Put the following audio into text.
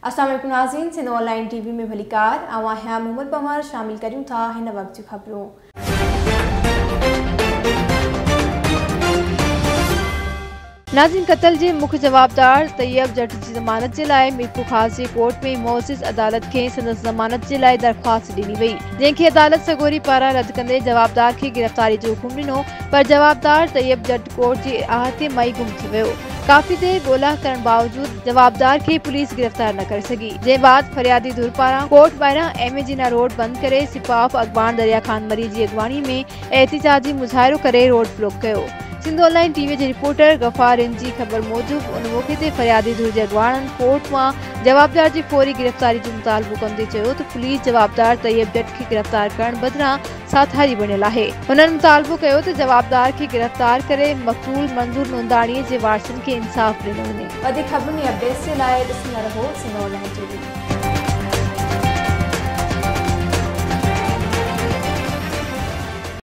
अस्सलाम वालेकुम नाज़रीन, सिंध ऑनलाइन टीवी में भलीकार आवां है मोहम्मद पवार शामिल करूं था हिन वक्त जी खबरों। नाज़रीन, कत्ल जे मुख्य जवाबदार तैयब जट की ज़मानत के लिए मीरपुर खास जी कोर्ट में मोअज़्ज़िज़ अदालत के संदस ज़मानत के लिए दरख्वास्त ॾिनी वई, जंहिंखे अदालत सगोरी पारां रद्द कंदे जवाबदार के गिरफ्तारी जो हुकुम ॾिनो, पर जवाबदार तैयब जट कोर्ट जी आहते मई गुम थी वियो। काफ़ी देर ॻोल्हा करण बावजूद जवाबदार के पुलिस गिरफ्तार न करे सकी, जे बाद फरियादी धुर पारां कोर्ट ॿाहिरां एमेजिना रोड बंद करे सिपाफ अखबार दरिया खान मरी की अगवानी में एहतिजाजी मुजाहिरो करे रोड ब्लॉक किया। सिंध ऑनलाइन टीवी के रिपोर्टर गफ़ार जी खबर मूजिब उन मौके ते फरियादी धुर के अगवाणन कोर्ट में जवाबदार की फौरी गिरफ्तारी जो मुतालबो कंदे चयो त पुलिस जवाबदार तैयब जट के गिरफ्तार करण बदिरां साथारी बनियल है। उन्होंने मुतालबो किया त जवाबदार के गिरफ्तार करे मक़तूल मंजूर नोंदाणी के वारसन के इंसाफ ॾिनो वञे। वधीक खबरुनि अपडेट्स के लिए ॾिसंदा रहो सिंध ऑनलाइन टीवी।